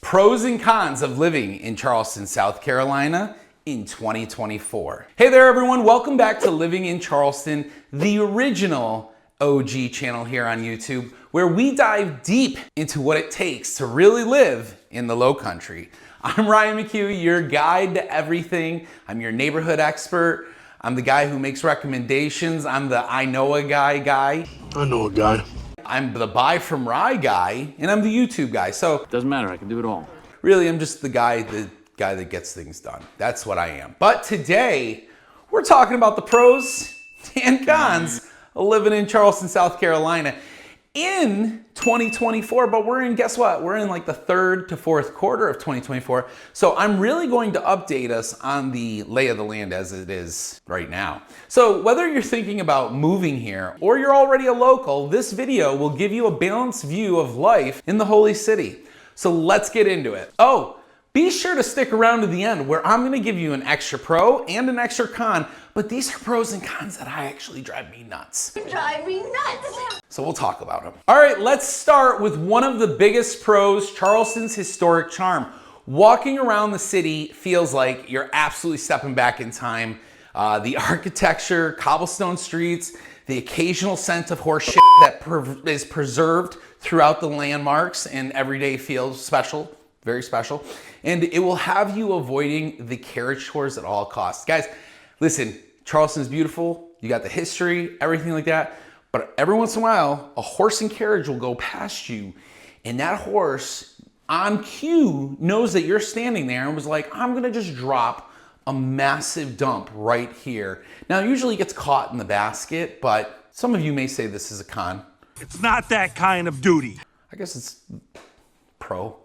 Pros and cons of living in Charleston, South Carolina in 2024. Hey there everyone, welcome back to Living in Charleston, the original OG channel here on YouTube, where we dive deep into what it takes to really live in the Low Country. I'm Ryan McHugh, your guide to everything. I'm your neighborhood expert. I'm the guy who makes recommendations. I'm the I know a guy. I know a guy. I'm the buy from Rye guy, and I'm the YouTube guy. So doesn't matter, I can do it all. Really, I'm just the guy that gets things done. That's what I am. But today, we're talking about the pros and cons of living in Charleston, South Carolina in 2024. But we're in, guess what? We're in like the third to fourth quarter of 2024. So I'm really going to update us on the lay of the land as it is right now. So whether you're thinking about moving here or you're already a local, this video will give you a balanced view of life in the Holy City. So let's get into it. Oh, be sure to stick around to the end where I'm gonna give you an extra pro and an extra con, but these are pros and cons that actually drive me nuts. Drive me nuts. So we'll talk about them. All right, let's start with one of the biggest pros, Charleston's historic charm. Walking around the city feels like you're absolutely stepping back in time. The architecture, cobblestone streets, the occasional scent of horse shit that is preserved throughout the landmarks and every day feels special, very special. And it will have you avoiding the carriage tours at all costs. Guys, listen, Charleston's beautiful. You got the history, everything like that. But every once in a while, a horse and carriage will go past you. And that horse on cue knows that you're standing there and was like, I'm gonna just drop a massive dump right here. Now, usually it gets caught in the basket, but some of you may say this is a con. It's not that kind of duty. I guess it's pro.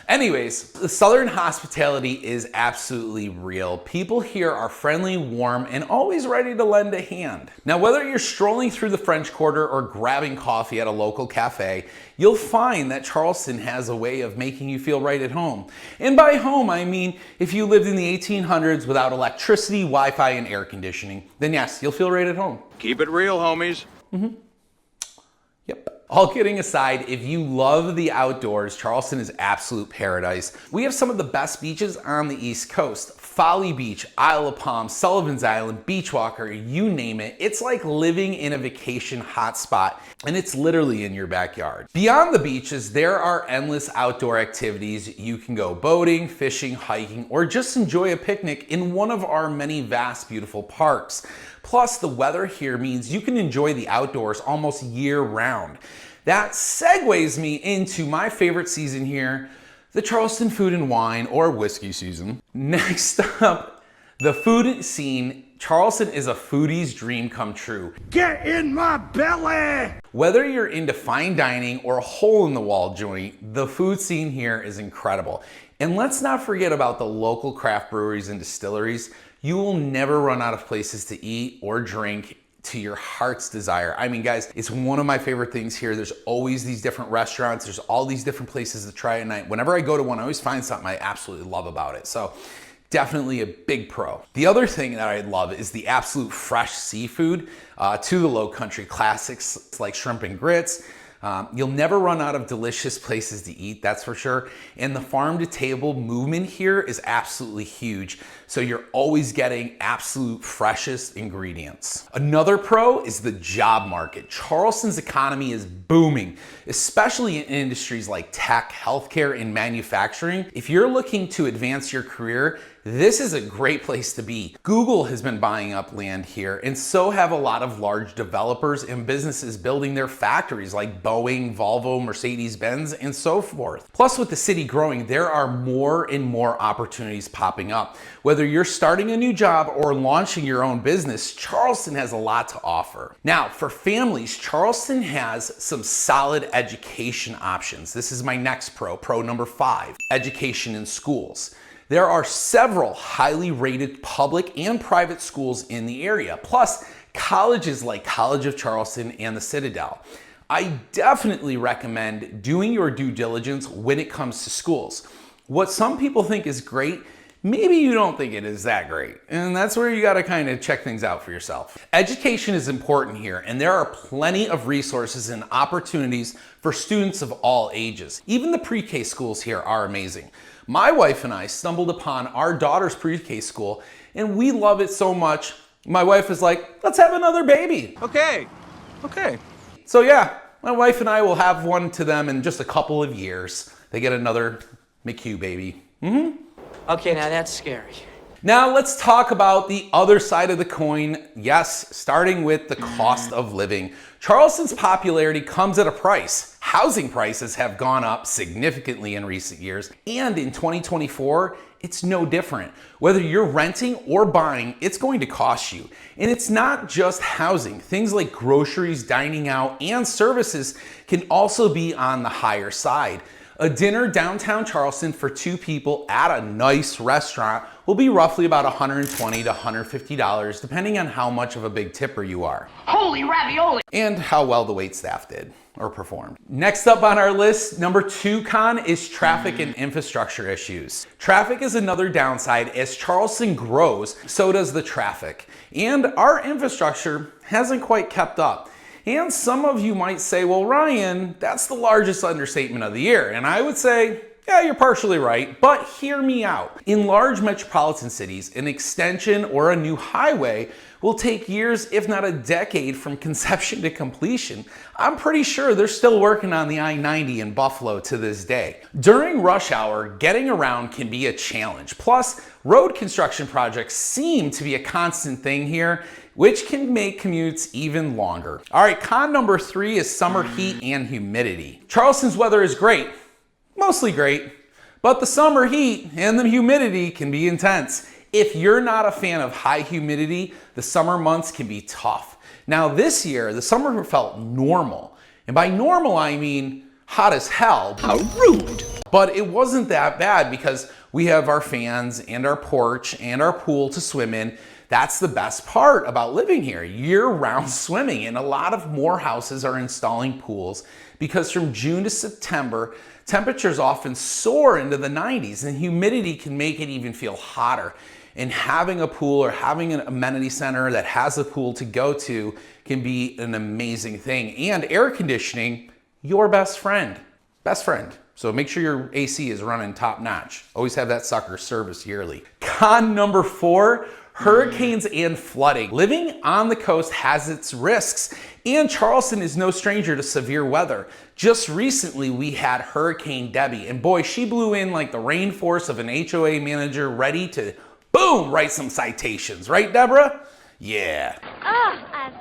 Anyways, the Southern hospitality is absolutely real. People here are friendly, warm, and always ready to lend a hand. Now, whether you're strolling through the French Quarter or grabbing coffee at a local cafe, you'll find that Charleston has a way of making you feel right at home. And by home, I mean, if you lived in the 1800s without electricity, Wi-Fi, and air conditioning, then yes, you'll feel right at home. Keep it real, homies. Yep. All kidding aside, if you love the outdoors, Charleston is absolute paradise. We have some of the best beaches on the East Coast. Folly Beach, Isle of Palm, Sullivan's Island, Beachwalker, you name it. It's like living in a vacation hotspot, and it's literally in your backyard. Beyond the beaches, there are endless outdoor activities. You can go boating, fishing, hiking, or just enjoy a picnic in one of our many vast, beautiful parks. Plus, the weather here means you can enjoy the outdoors almost year-round. That segues me into my favorite season here, the Charleston food and wine or whiskey season. Next up, the food scene. Charleston is a foodie's dream come true. Get in my belly! Whether you're into fine dining or a hole-in-the-wall joint, the food scene here is incredible. And let's not forget about the local craft breweries and distilleries. You will never run out of places to eat or drink to your heart's desire. I mean, guys, it's one of my favorite things here. There's always these different restaurants. There's all these different places to try at night. Whenever I go to one, I always find something I absolutely love about it. So definitely a big pro. The other thing that I love is the absolute fresh seafood to the Low Country classics like shrimp and grits. You'll never run out of delicious places to eat, that's for sure. And the farm to table movement here is absolutely huge. So you're always getting absolute freshest ingredients. Another pro is the job market. Charleston's economy is booming, especially in industries like tech, healthcare, and manufacturing. If you're looking to advance your career, this is a great place to be. Google has been buying up land here, and so have a lot of large developers and businesses building their factories like Boeing, Volvo, Mercedes-Benz, and so forth. Plus, with the city growing, there are more and more opportunities popping up. Whether you're starting a new job or launching your own business, Charleston has a lot to offer. Now, for families, Charleston has some solid education options. This is my next pro number 5, education in schools. There are several highly rated public and private schools in the area, plus colleges like College of Charleston and the Citadel. I definitely recommend doing your due diligence when it comes to schools. What some people think is great maybe you don't think it is that great. And that's where you gotta kind of check things out for yourself. Education is important here, and there are plenty of resources and opportunities for students of all ages. Even the pre-K schools here are amazing. My wife and I stumbled upon our daughter's pre-K school, and we love it so much. My wife is like, let's have another baby. Okay. So yeah, my wife and I will have one to them in just a couple of years. They get another McHugh baby. Okay, now that's scary. Now let's talk about the other side of the coin. Yes, starting with the cost of living. Charleston's popularity comes at a price. Housing prices have gone up significantly in recent years, and in 2024, it's no different. Whether you're renting or buying, it's going to cost you. And it's not just housing. Things like groceries, dining out, and services can also be on the higher side. A dinner downtown Charleston for 2 people at a nice restaurant will be roughly about $120 to $150, depending on how much of a big tipper you are. Holy ravioli! And how well the waitstaff did or performed. Next up on our list, number 2 con is traffic and infrastructure issues. Traffic is another downside. As Charleston grows, so does the traffic. And our infrastructure hasn't quite kept up. And some of you might say, well, Ryan, that's the largest understatement of the year. And I would say, yeah, you're partially right, but hear me out. In large metropolitan cities, an extension or a new highway will take years, if not a decade, from conception to completion. I'm pretty sure they're still working on the I-90 in Buffalo to this day. During rush hour, getting around can be a challenge. Plus, road construction projects seem to be a constant thing here, which can make commutes even longer. All right, con number 3 is summer heat and humidity. Charleston's weather is great, mostly great, but the summer heat and the humidity can be intense. If you're not a fan of high humidity, the summer months can be tough. Now this year, the summer felt normal. And by normal, I mean hot as hell. How rude. But it wasn't that bad because we have our fans and our porch and our pool to swim in. That's the best part about living here, year-round swimming. And a lot of more houses are installing pools because from June to September, temperatures often soar into the 90s and humidity can make it even feel hotter. And having a pool or having an amenity center that has a pool to go to can be an amazing thing. And air conditioning, your best friend. Best friend. So make sure your AC is running top notch. Always have that sucker serviced yearly. Con number 4, hurricanes and flooding. Living on the coast has its risks, and Charleston is no stranger to severe weather. Just recently, we had Hurricane Debbie, and boy, she blew in like the rainforest of an HOA manager ready to, boom, write some citations. Right, Deborah? Yeah. As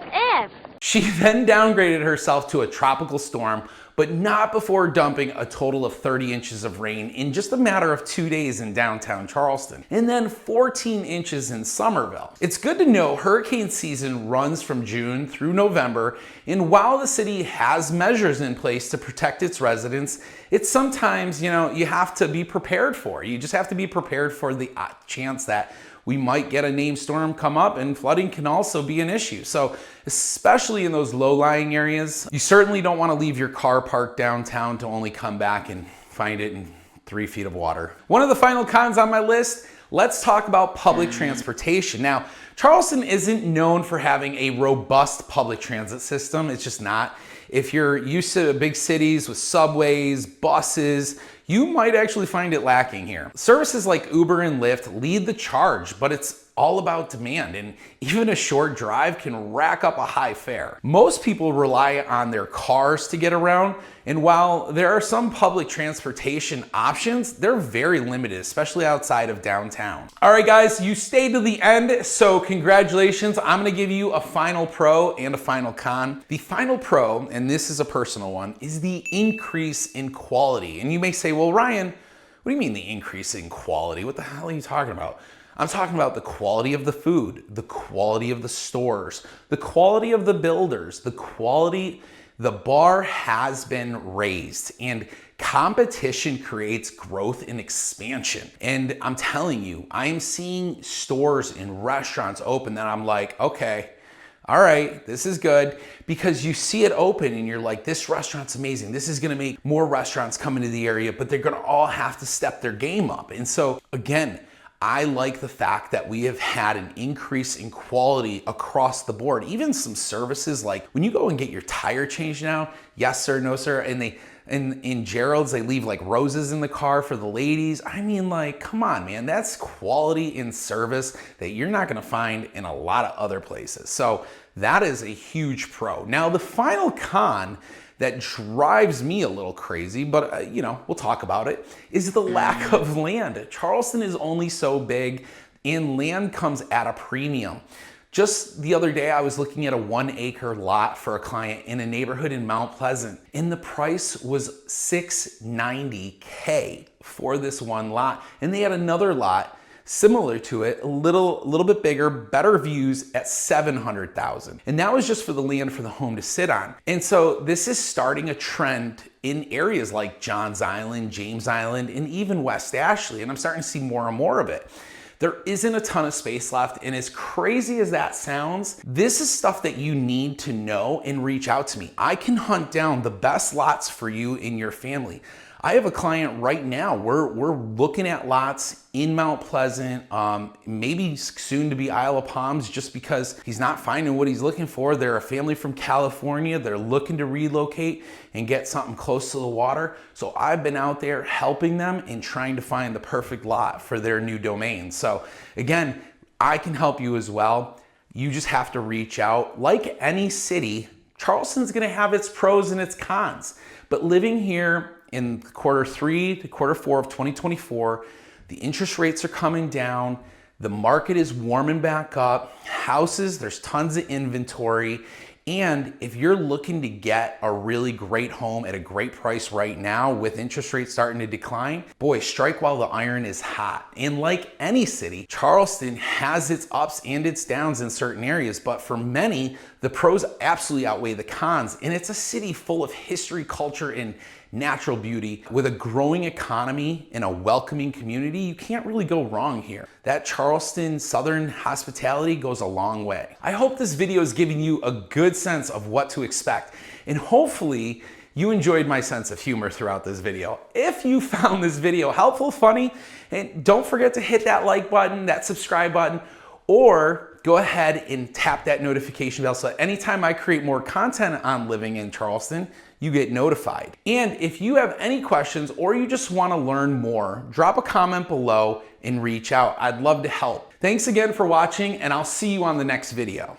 if. She then downgraded herself to a tropical storm, but not before dumping a total of 30 inches of rain in just a matter of 2 days in downtown Charleston, and then 14 inches in Summerville. It's good to know hurricane season runs from June through November, and while the city has measures in place to protect its residents, it's sometimes, you have to be prepared for. You just have to be prepared for the chance that we might get a named storm come up, and flooding can also be an issue. So especially in those low-lying areas, you certainly don't want to leave your car parked downtown to only come back and find it in 3 feet of water. One of the final cons on my list, let's talk about public transportation. Now, Charleston isn't known for having a robust public transit system. It's just not. If you're used to big cities with subways, buses, you might actually find it lacking here. Services like Uber and Lyft lead the charge, but it's all about demand, and even a short drive can rack up a high fare. Most people rely on their cars to get around, and while there are some public transportation options, they're very limited, especially outside of downtown. All right, guys, you stayed to the end, so congratulations. I'm gonna give you a final pro and a final con. The final pro, and this is a personal one, is the increase in quality. And you may say, well, Ryan, what do you mean the increase in quality? What the hell are you talking about? I'm talking about the quality of the food, the quality of the stores, the quality of the builders, the quality. The bar has been raised, and competition creates growth and expansion. And I'm telling you, I'm seeing stores and restaurants open that I'm like, okay, all right, this is good, because you see it open and you're like, this restaurant's amazing. This is gonna make more restaurants come into the area, but they're gonna all have to step their game up. And so again, I like the fact that we have had an increase in quality across the board. Even some services like when you go and get your tire changed now, yes sir, no sir, and in Gerald's, they leave like roses in the car for the ladies. I mean, like, come on, man. That's quality in service that you're not gonna find in a lot of other places. So that is a huge pro. Now, the final con that drives me a little crazy, but you know, we'll talk about it, is the lack of land. Charleston is only so big and land comes at a premium. Just the other day, I was looking at a 1 acre lot for a client in a neighborhood in Mount Pleasant, and the price was $690K for this one lot. And they had another lot similar to it, a little bit bigger, better views at $700,000. And that was just for the land for the home to sit on. And so this is starting a trend in areas like Johns Island, James Island, and even West Ashley. And I'm starting to see more and more of it. There isn't a ton of space left, and as crazy as that sounds, this is stuff that you need to know and reach out to me. I can hunt down the best lots for you and your family. I have a client right now, we're looking at lots in Mount Pleasant, maybe soon to be Isle of Palms, just because he's not finding what he's looking for. They're a family from California, they're looking to relocate and get something close to the water. So I've been out there helping them and trying to find the perfect lot for their new domain. So again, I can help you as well. You just have to reach out. Like any city, Charleston's gonna have its pros and its cons, but living here in Q3 to Q4 of 2024, the interest rates are coming down, the market is warming back up, houses, there's tons of inventory, and if you're looking to get a really great home at a great price right now with interest rates starting to decline, boy, strike while the iron is hot. And like any city, Charleston has its ups and its downs in certain areas, but for many, the pros absolutely outweigh the cons. And it's a city full of history, culture, and natural beauty. With a growing economy and a welcoming community, you can't really go wrong here. That Charleston Southern hospitality goes a long way. I hope this video is giving you a good sense of what to expect, and hopefully you enjoyed my sense of humor throughout this video. If you found this video helpful, funny, and don't forget to hit that like button, that subscribe button, or go ahead and tap that notification bell so that anytime I create more content on living in Charleston, you get notified. And if you have any questions or you just want to learn more, drop a comment below and reach out. I'd love to help. Thanks again for watching, and I'll see you on the next video.